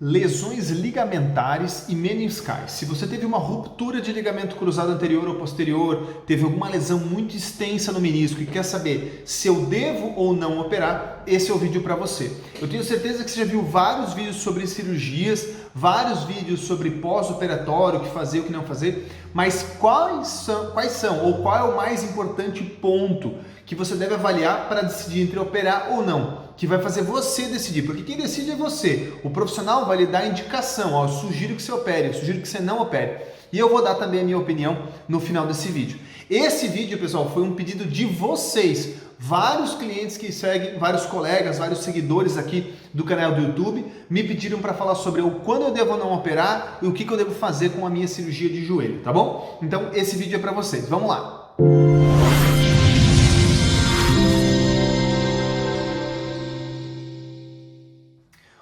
Lesões ligamentares e meniscais. Se você teve uma ruptura de ligamento cruzado anterior ou posterior, teve alguma lesão muito extensa no menisco e quer saber se eu devo ou não operar, esse é o vídeo para você. Eu tenho certeza que você já viu vários vídeos sobre cirurgias, vários vídeos sobre pós-operatório, o que fazer, o que não fazer, mas quais são ou qual é o mais importante ponto que você deve avaliar para decidir entre operar ou não, que vai fazer você decidir, porque quem decide é você. O profissional vai lhe dar indicação, ó, eu sugiro que você opere, eu sugiro que você não opere. E eu vou dar também a minha opinião no final desse vídeo. Esse vídeo, pessoal, foi um pedido de vocês. Vários clientes que seguem, vários colegas, vários seguidores aqui do canal do YouTube me pediram para falar sobre o quando eu devo ou não operar e o que eu devo fazer com a minha cirurgia de joelho, tá bom? Então esse vídeo é para vocês. Vamos lá.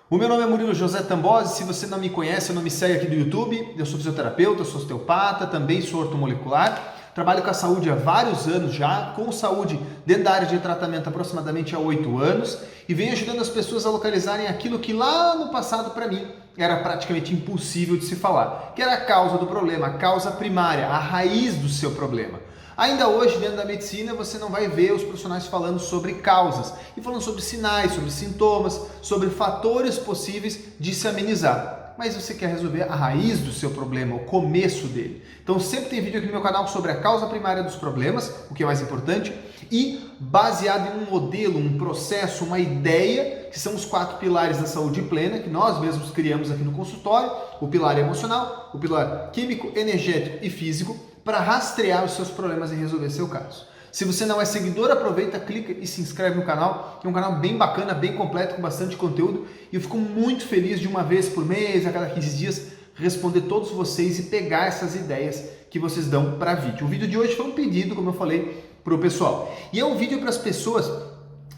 O meu nome é Murilo José Tambosi, se você não me conhece, não me segue aqui do YouTube, eu sou fisioterapeuta, sou osteopata, também sou ortomolecular, trabalho com a saúde há vários anos já, com saúde dentro da área de tratamento aproximadamente há 8 anos e venho ajudando as pessoas a localizarem aquilo que lá no passado para mim era praticamente impossível de se falar, que era a causa do problema, a causa primária, a raiz do seu problema. Ainda hoje, dentro da medicina, você não vai ver os profissionais falando sobre causas e falando sobre sinais, sobre sintomas, sobre fatores possíveis de se amenizar. Mas você quer resolver a raiz do seu problema, o começo dele. Então sempre tem vídeo aqui no meu canal sobre a causa primária dos problemas, o que é mais importante, e baseado em um modelo, um processo, uma ideia, que são os 4 pilares da saúde plena, que nós mesmos criamos aqui no consultório, o pilar emocional, o pilar químico, energético e físico, para rastrear os seus problemas e resolver seu caso. Se você não é seguidor, aproveita, clica e se inscreve no canal, que é um canal bem bacana, bem completo, com bastante conteúdo, e eu fico muito feliz de uma vez por mês, a cada 15 dias, responder todos vocês e pegar essas ideias que vocês dão para vídeo. O vídeo de hoje foi um pedido, como eu falei, para o pessoal. E é um vídeo para as pessoas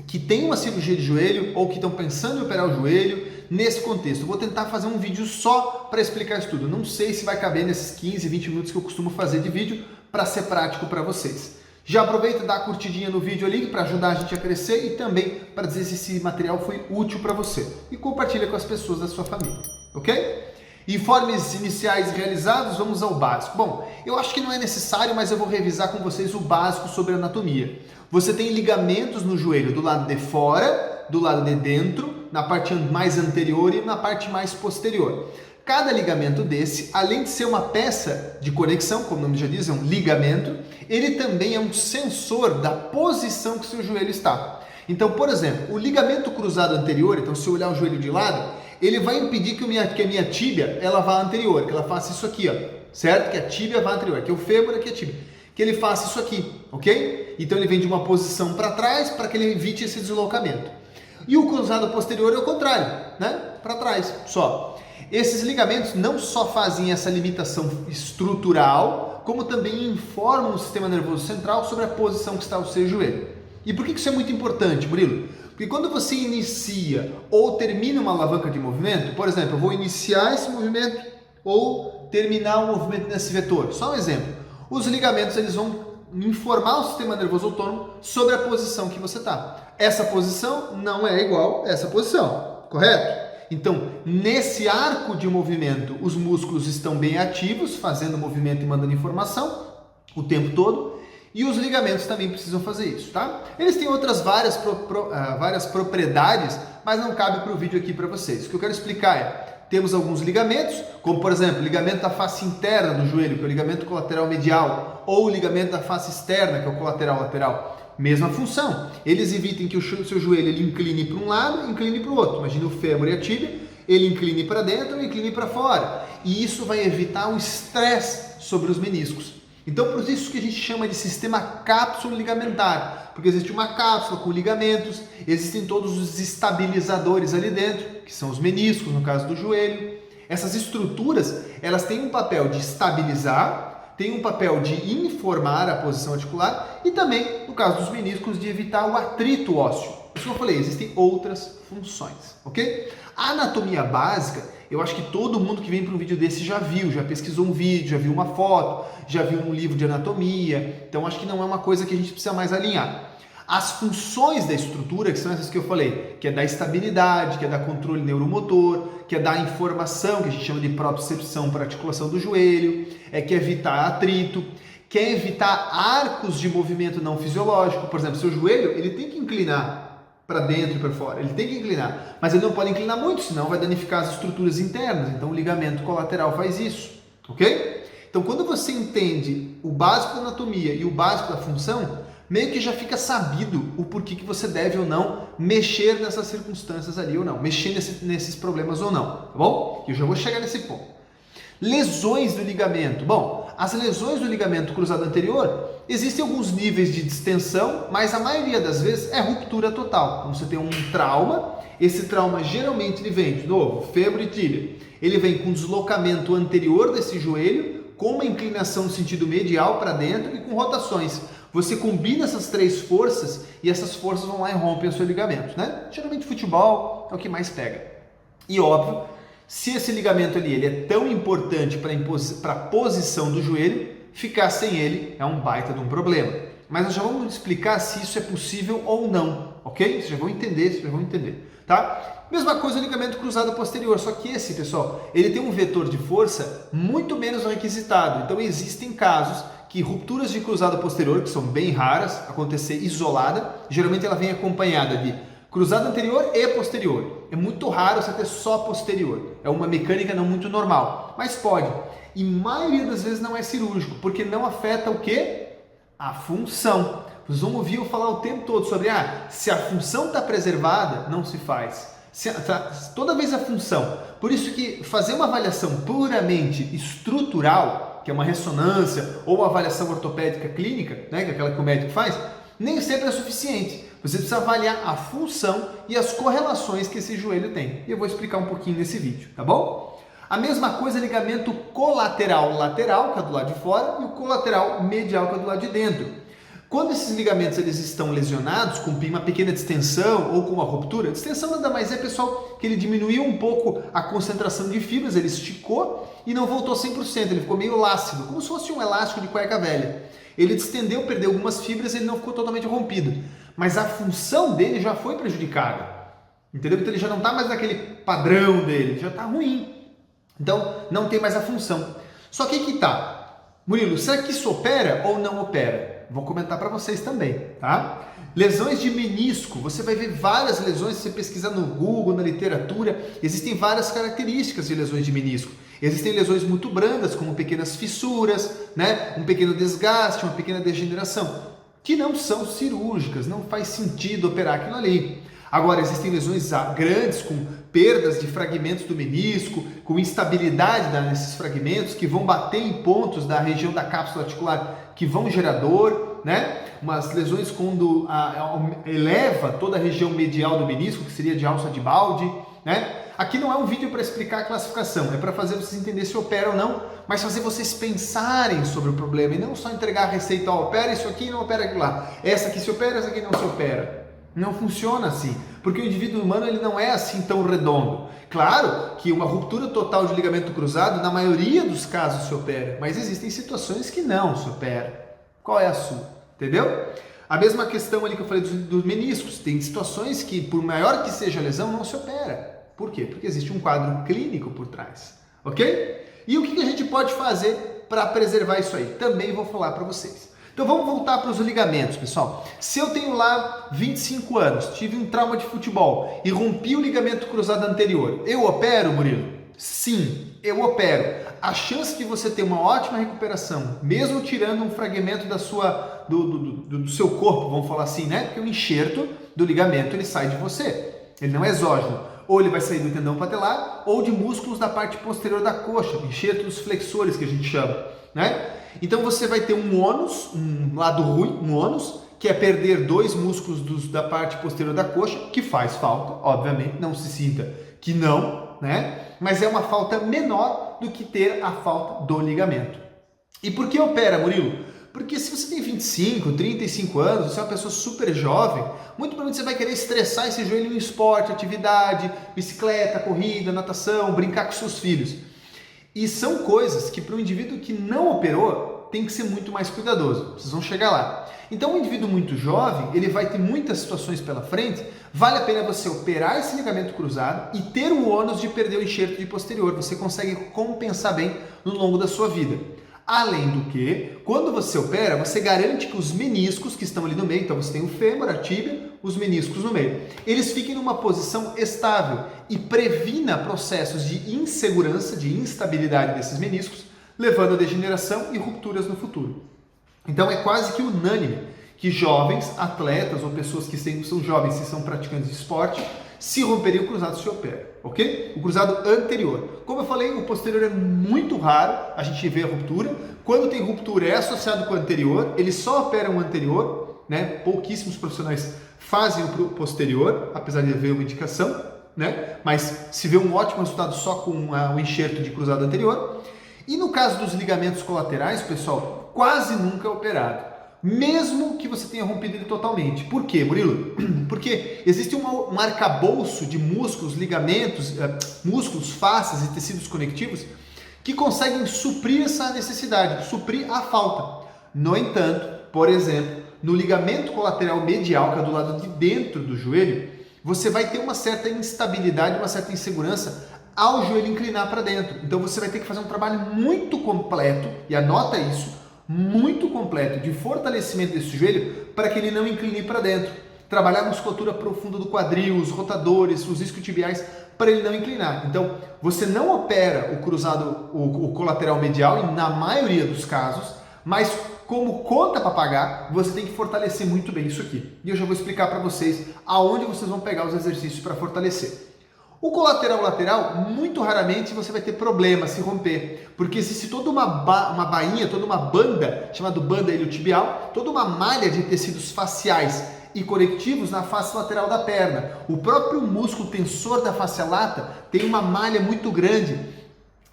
que têm uma cirurgia de joelho ou que estão pensando em operar o joelho nesse contexto. Eu vou tentar fazer um vídeo só para explicar isso tudo. Não sei se vai caber nesses 15, 20 minutos que eu costumo fazer de vídeo para ser prático para vocês. Já aproveita e dá a curtidinha no vídeo ali para ajudar a gente a crescer e também para dizer se esse material foi útil para você. E compartilha com as pessoas da sua família, ok? Informes iniciais realizados, vamos ao básico. Bom, eu acho que não é necessário, mas eu vou revisar com vocês o básico sobre anatomia. Você tem ligamentos no joelho do lado de fora, do lado de dentro, na parte mais anterior e na parte mais posterior. Cada ligamento desse, além de ser uma peça de conexão, como o nome já diz, é um ligamento, ele também é um sensor da posição que o seu joelho está. Então, por exemplo, o ligamento cruzado anterior, então se eu olhar o joelho de lado, ele vai impedir que a minha tíbia ela vá anterior, que ela faça isso aqui, ó, certo? Que a tíbia vá anterior, que é o fêmur, aqui é a tíbia. Que ele faça isso aqui, ok? Então ele vem de uma posição para trás para que ele evite esse deslocamento. E o cruzado posterior é o contrário, né? Para trás, só. Esses ligamentos não só fazem essa limitação estrutural, como também informam o sistema nervoso central sobre a posição que está o seu joelho. E por que isso é muito importante, Murilo? Porque quando você inicia ou termina uma alavanca de movimento, por exemplo, eu vou iniciar esse movimento ou terminar o movimento nesse vetor. Só um exemplo. Os ligamentos eles vão informar o sistema nervoso autônomo sobre a posição que você está. Essa posição não é igual a essa posição, correto? Então, nesse arco de movimento, os músculos estão bem ativos, fazendo movimento e mandando informação o tempo todo, e os ligamentos também precisam fazer isso, tá? Eles têm outras várias propriedades, mas não cabe para o vídeo aqui para vocês. O que eu quero explicar é, temos alguns ligamentos, como por exemplo, o ligamento da face interna do joelho, que é o ligamento colateral medial, ou o ligamento da face externa, que é o colateral lateral. Mesma função, eles evitam que o seu joelho ele incline para um lado e incline para o outro. Imagina o fêmur e a tíbia, ele incline para dentro e incline para fora. E isso vai evitar o estresse sobre os meniscos. Então, por isso que a gente chama de sistema cápsula ligamentar, porque existe uma cápsula com ligamentos, existem todos os estabilizadores ali dentro, que são os meniscos, no caso do joelho. Essas estruturas, elas têm um papel de estabilizar, tem um papel de informar a posição articular e também, no caso dos meniscos, de evitar o atrito ósseo. Como eu falei, existem outras funções, ok? A anatomia básica, eu acho que todo mundo que vem para um vídeo desse já viu, já pesquisou um vídeo, já viu uma foto, já viu um livro de anatomia, então acho que não é uma coisa que a gente precisa mais alinhar. As funções da estrutura, que são essas que eu falei, que é dar estabilidade, que é dar controle neuromotor, que é dar informação, que a gente chama de propriocepção para a articulação do joelho, que é evitar atrito, que é evitar arcos de movimento não fisiológico. Por exemplo, seu joelho ele tem que inclinar para dentro e para fora, ele tem que inclinar, mas ele não pode inclinar muito, senão vai danificar as estruturas internas. Então o ligamento colateral faz isso, ok? Então quando você entende o básico da anatomia e o básico da função, meio que já fica sabido o porquê que você deve ou não mexer nessas circunstâncias ali ou não, mexer nesses problemas ou não, tá bom? Eu já vou chegar nesse ponto. Lesões do ligamento. Bom, as lesões do ligamento cruzado anterior, existem alguns níveis de distensão, mas a maioria das vezes é ruptura total. Então você tem um trauma, esse trauma geralmente ele vem, de novo, fêmur e tíbia. Ele vem com deslocamento anterior desse joelho, com uma inclinação no sentido medial para dentro e com rotações. Você combina essas três forças e essas forças vão lá e rompem o seu ligamento, né? Geralmente futebol é o que mais pega. E óbvio, se esse ligamento ali ele é tão importante para a posição do joelho, ficar sem ele é um baita de um problema. Mas nós já vamos explicar se isso é possível ou não, ok? Vocês já vão entender, tá? Mesma coisa o ligamento cruzado posterior, só que esse, pessoal, ele tem um vetor de força muito menos requisitado. Então existem casos que rupturas de cruzado posterior, que são bem raras, acontecer isolada, geralmente ela vem acompanhada de cruzado anterior e posterior. É muito raro você ter só posterior, é uma mecânica não muito normal, mas pode. E maioria das vezes não é cirúrgico, porque não afeta o quê? A função. Vocês vão ouvir eu falar o tempo todo sobre, se a função está preservada, não se faz. Toda vez a função. Por isso que fazer uma avaliação puramente estrutural, que é uma ressonância ou uma avaliação ortopédica clínica, né, que é aquela que o médico faz, nem sempre é suficiente. Você precisa avaliar a função e as correlações que esse joelho tem. E eu vou explicar um pouquinho nesse vídeo, tá bom? A mesma coisa ligamento colateral lateral, que é do lado de fora, e o colateral medial, que é do lado de dentro. Quando esses ligamentos eles estão lesionados, com uma pequena distensão ou com uma ruptura, distensão nada mais é, pessoal, que ele diminuiu um pouco a concentração de fibras, ele esticou e não voltou 100%, ele ficou meio lácido, como se fosse um elástico de cueca velha. Ele distendeu, perdeu algumas fibras, ele não ficou totalmente rompido, mas a função dele já foi prejudicada, entendeu? Então ele já não está mais naquele padrão dele, já está ruim, então não tem mais a função. Só que aí que tá, Murilo, será que isso opera ou não opera? Vou comentar para vocês também, tá? Lesões de menisco, você vai ver várias lesões, se você pesquisar no Google, na literatura, existem várias características de lesões de menisco. Existem lesões muito brandas, como pequenas fissuras, né? Um pequeno desgaste, uma pequena degeneração, que não são cirúrgicas, não faz sentido operar aquilo ali. Agora, existem lesões grandes, com perdas de fragmentos do menisco, com instabilidade nesses fragmentos, que vão bater em pontos da região da cápsula articular que vão gerar dor, né? Umas lesões quando eleva toda a região medial do menisco, que seria de alça de balde, né? Aqui não é um vídeo para explicar a classificação, é para fazer vocês entenderem se opera ou não, mas fazer vocês pensarem sobre o problema e não só entregar a receita, opera isso aqui e não opera aquilo lá. Essa aqui se opera, essa aqui não se opera. Não funciona assim, porque o indivíduo humano ele não é assim tão redondo. Claro que uma ruptura total de ligamento cruzado, na maioria dos casos se opera, mas existem situações que não se opera. Qual é a sua? Entendeu? A mesma questão ali que eu falei dos meniscos, tem situações que, por maior que seja a lesão, não se opera. Por quê? Porque existe um quadro clínico por trás, ok? E o que a gente pode fazer para preservar isso aí? Também vou falar para vocês. Então vamos voltar para os ligamentos, pessoal. Se eu tenho lá 25 anos, tive um trauma de futebol e rompi o ligamento cruzado anterior, eu opero, Murilo? Sim, eu opero. A chance de você ter uma ótima recuperação, mesmo tirando um fragmento do seu corpo, vamos falar assim, né? Porque o enxerto do ligamento ele sai de você, ele não é exógeno. Ou ele vai sair do tendão patelar ou de músculos da parte posterior da coxa, enxerto dos flexores que a gente chama, né? Então você vai ter um ônus, um lado ruim, um ônus, que é perder dois músculos da parte posterior da coxa, que faz falta, obviamente, não se sinta que não, né? Mas é uma falta menor do que ter a falta do ligamento. E por que opera, Murilo? Porque se você tem 25, 35 anos, você é uma pessoa super jovem, muito provavelmente você vai querer estressar esse joelho em esporte, atividade, bicicleta, corrida, natação, brincar com seus filhos. E são coisas que para um indivíduo que não operou, tem que ser muito mais cuidadoso. Vocês vão chegar lá. Então, um indivíduo muito jovem, ele vai ter muitas situações pela frente. Vale a pena você operar esse ligamento cruzado e ter o ônus de perder o enxerto de posterior. Você consegue compensar bem no longo da sua vida. Além do que, quando você opera, você garante que os meniscos que estão ali no meio, então você tem o fêmur, a tíbia, os meniscos no meio, eles fiquem numa posição estável e previna processos de insegurança, de instabilidade desses meniscos, levando a degeneração e rupturas no futuro. Então é quase que unânime que jovens, atletas ou pessoas que são jovens e são praticantes de esporte, se romperiam o cruzado se opera, ok? O cruzado anterior. Como eu falei, o posterior é muito raro a gente vê a ruptura. Quando tem ruptura é associado com o anterior, eles só operam o anterior, né? Pouquíssimos profissionais fazem o posterior, apesar de haver uma indicação, né? Mas se vê um ótimo resultado só com o enxerto de cruzado anterior. E no caso dos ligamentos colaterais, pessoal, quase nunca é operado. Mesmo que você tenha rompido ele totalmente. Por quê, Murilo? Porque existe um arcabouço de músculos, ligamentos, músculos, fascias e tecidos conectivos que conseguem suprir essa necessidade, suprir a falta. No entanto, por exemplo, no ligamento colateral medial, que é do lado de dentro do joelho, você vai ter uma certa instabilidade, uma certa insegurança ao joelho inclinar para dentro. Então você vai ter que fazer um trabalho muito completo, e anota isso, muito completo de fortalecimento desse joelho para que ele não incline para dentro. Trabalhar a musculatura profunda do quadril, os rotadores, os isquiotibiais, para ele não inclinar. Então, você não opera o cruzado, o colateral medial, na maioria dos casos, mas como conta para pagar, você tem que fortalecer muito bem isso aqui. E eu já vou explicar para vocês aonde vocês vão pegar os exercícios para fortalecer. O colateral lateral, muito raramente você vai ter problema se romper, porque existe toda uma bainha, toda uma banda, chamada banda iliotibial, toda uma malha de tecidos faciais e conectivos na face lateral da perna. O próprio músculo tensor da face lata tem uma malha muito grande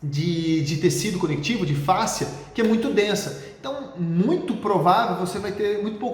de tecido conectivo, de fáscia, que é muito densa. Então, muito pouco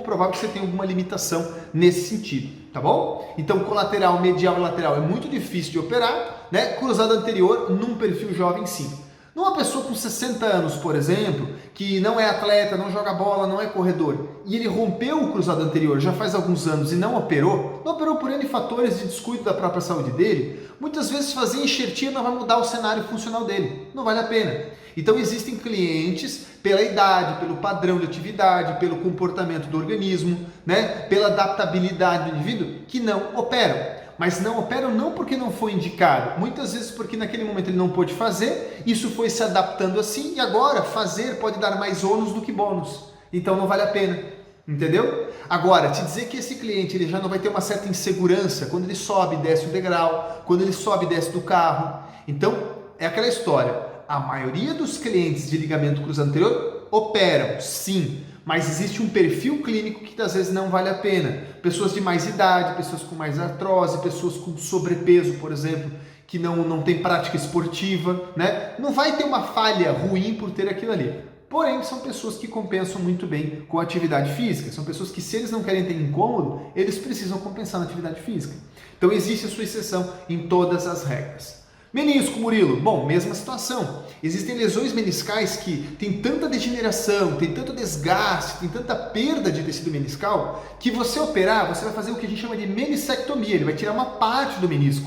provável que você tenha alguma limitação nesse sentido. Tá bom? Então, colateral, medial e lateral é muito difícil de operar, né? Cruzado anterior, num perfil jovem, sim. Numa pessoa com 60 anos, por exemplo, que não é atleta, não joga bola, não é corredor, e ele rompeu o cruzado anterior já faz alguns anos e não operou por N fatores de descuido da própria saúde dele, muitas vezes fazer enxertia não vai mudar o cenário funcional dele. Não vale a pena. Então, existem clientes, pela idade, pelo padrão de atividade, pelo comportamento do organismo, né, pela adaptabilidade do indivíduo, que não operam. Mas não operam não porque não foi indicado, muitas vezes porque naquele momento ele não pôde fazer, isso foi se adaptando assim, e agora fazer pode dar mais ônus do que bônus. Então não vale a pena. Entendeu? Agora, te dizer que esse cliente ele já não vai ter uma certa insegurança quando ele sobe e desce o degrau, quando ele sobe e desce do carro. Então, é aquela história. A maioria dos clientes de ligamento cruzado anterior operam, sim, mas existe um perfil clínico que às vezes não vale a pena. Pessoas de mais idade, pessoas com mais artrose, pessoas com sobrepeso, por exemplo, que não tem prática esportiva, né? Não vai ter uma falha ruim por ter aquilo ali. Porém, são pessoas que compensam muito bem com a atividade física. São pessoas que, se eles não querem ter incômodo, eles precisam compensar na atividade física. Então, existe a sua exceção em todas as regras. Menisco, Murilo. Bom, mesma situação. Existem lesões meniscais que têm tanta degeneração, tem tanto desgaste, tem tanta perda de tecido meniscal, que você operar, você vai fazer o que a gente chama de menissectomia. Ele vai tirar uma parte do menisco.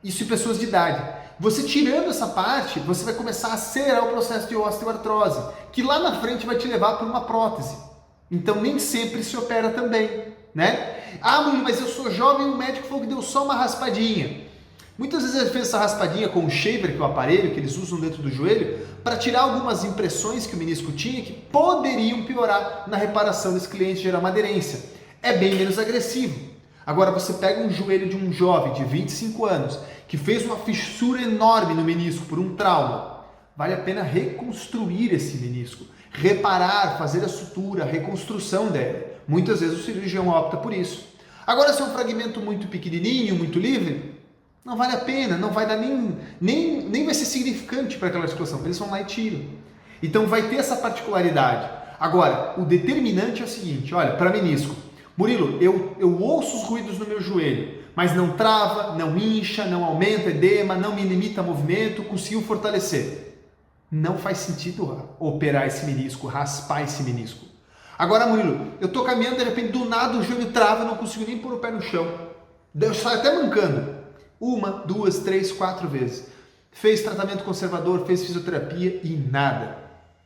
Isso em pessoas de idade. Você tirando essa parte, você vai começar a acelerar o processo de osteoartrose, que lá na frente vai te levar para uma prótese. Então nem sempre se opera também, né? Ah, Murilo, mas eu sou jovem e o médico falou que deu só uma raspadinha. Muitas vezes ele fez essa raspadinha com o shaver, que é o aparelho que eles usam dentro do joelho, para tirar algumas impressões que o menisco tinha que poderiam piorar na reparação desse cliente e gerar uma aderência. É bem menos agressivo. Agora você pega um joelho de um jovem de 25 anos que fez uma fissura enorme no menisco por um trauma. Vale a pena reconstruir esse menisco, reparar, fazer a sutura, a reconstrução dele. Muitas vezes o cirurgião opta por isso. Agora, se é um fragmento muito pequenininho, muito livre, não vale a pena, não vai dar nem vai ser significante para aquela articulação. Eles vão lá e tiram. Então vai ter essa particularidade. Agora, o determinante é o seguinte, olha, para menisco, Murilo, eu ouço os ruídos no meu joelho, mas não trava, não incha, não aumenta edema, não me limita movimento, consigo fortalecer. não faz sentido operar esse menisco, raspar esse menisco. Agora, Murilo, eu tô caminhando, de repente, do nada o joelho trava, eu não consigo nem pôr o pé no chão. Eu saio até mancando. 1, 2, 3, 4 vezes. Fez tratamento conservador, fez fisioterapia e nada.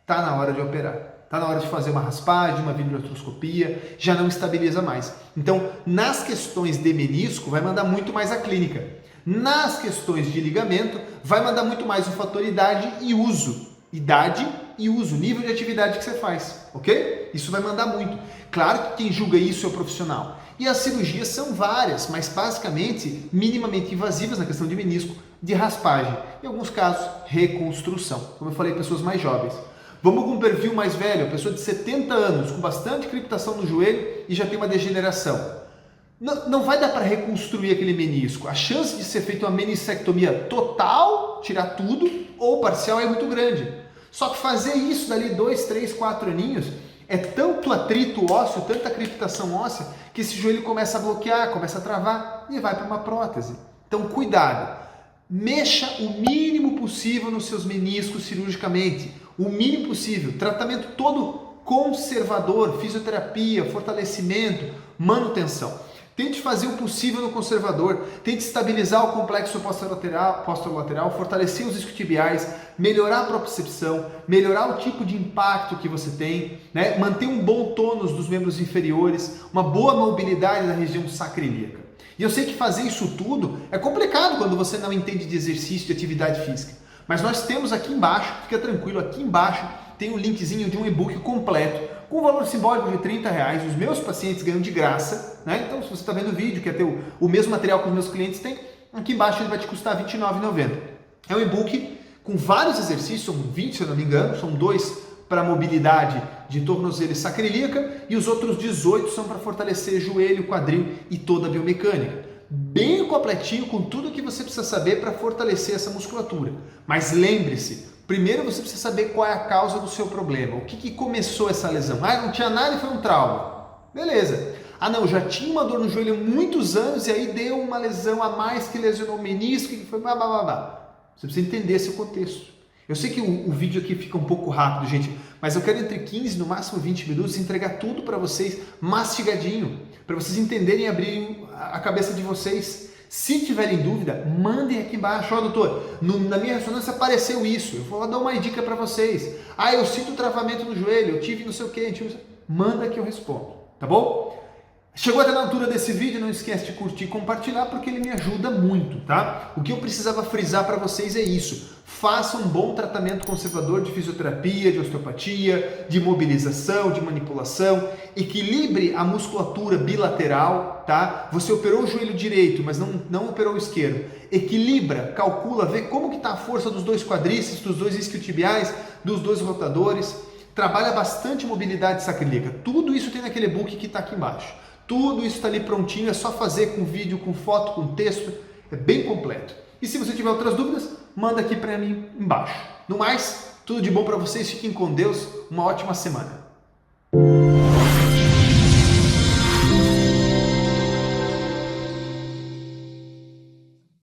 Tá na hora de operar. Tá na hora de fazer uma raspagem, uma videoartroscopia, já não estabiliza mais. Então, nas questões de menisco, vai mandar muito mais a clínica. Nas questões de ligamento, vai mandar muito mais o fator idade e uso. Idade e uso, nível de atividade que você faz, ok? Isso vai mandar muito. Claro que quem julga isso é o profissional. E as cirurgias são várias, mas basicamente minimamente invasivas na questão de menisco, de raspagem. Em alguns casos, reconstrução. Como eu falei, pessoas mais jovens. Vamos com um perfil mais velho, pessoa de 70 anos, com bastante crepitação no joelho e já tem uma degeneração. Não vai dar para reconstruir aquele menisco. A chance de ser feita uma menissectomia total, tirar tudo, ou parcial é muito grande. Só que fazer isso dali 2, 3, 4 aninhos é tanto atrito ósseo, tanta crepitação óssea, que esse joelho começa a bloquear, começa a travar e vai para uma prótese. Então cuidado, mexa o mínimo possível nos seus meniscos cirurgicamente, o mínimo possível, tratamento todo conservador, fisioterapia, fortalecimento, manutenção. Tente fazer o possível no conservador, tente estabilizar o complexo posterolateral, fortalecer os isquiotibiais, melhorar a propriocepção, melhorar o tipo de impacto que você tem, né? Manter um bom tônus dos membros inferiores, uma boa mobilidade na região sacroiliaca. E eu sei que fazer isso tudo é complicado quando você não entende de exercício, de atividade física. Mas nós temos aqui embaixo, fica tranquilo, aqui embaixo tem um linkzinho de um e-book completo, com um valor simbólico de R$30, os meus pacientes ganham de graça, né? Então se você está vendo o vídeo, quer ter o mesmo material que os meus clientes têm, aqui embaixo ele vai te custar R$29,90. É um e-book com vários exercícios, são 20 se eu não me engano, são 2 para mobilidade de tornozelo e sacroiliaca e os outros 18 são para fortalecer joelho, quadril e toda a biomecânica. Bem completinho com tudo que você precisa saber para fortalecer essa musculatura. Mas lembre-se, primeiro você precisa saber qual é a causa do seu problema. O que começou essa lesão? Ah, não tinha nada e foi um trauma. Beleza. Ah não, já tinha uma dor no joelho há muitos anos e aí deu uma lesão a mais que lesionou o menisco e foi blá blá blá blá. Você precisa entender esse contexto. Eu sei que o vídeo aqui fica um pouco rápido, gente, mas eu quero entre 15 no máximo 20 minutos entregar tudo para vocês mastigadinho, para vocês entenderem e abrirem a cabeça de vocês. Se tiverem dúvida, mandem aqui embaixo. Ó, doutor, na minha ressonância apareceu isso. Eu vou dar uma dica para vocês. Ah, eu sinto travamento no joelho, eu tive não sei o que. Manda que eu respondo, tá bom? Chegou até na altura desse vídeo, não esquece de curtir e compartilhar porque ele me ajuda muito, tá? O que eu precisava frisar para vocês é isso. Faça um bom tratamento conservador de fisioterapia, de osteopatia, de mobilização, de manipulação. Equilibre a musculatura bilateral, tá? Você operou o joelho direito, mas não operou o esquerdo. Equilibra, calcula, vê como que está a força dos dois quadríceps, dos dois isquiotibiais, dos dois rotadores. Trabalha bastante mobilidade sacroiliaca. Tudo isso tem naquele e-book que está aqui embaixo. Tudo isso está ali prontinho, é só fazer com vídeo, com foto, com texto, é bem completo. E se você tiver outras dúvidas, manda aqui para mim embaixo. No mais, tudo de bom para vocês, fiquem com Deus, uma ótima semana.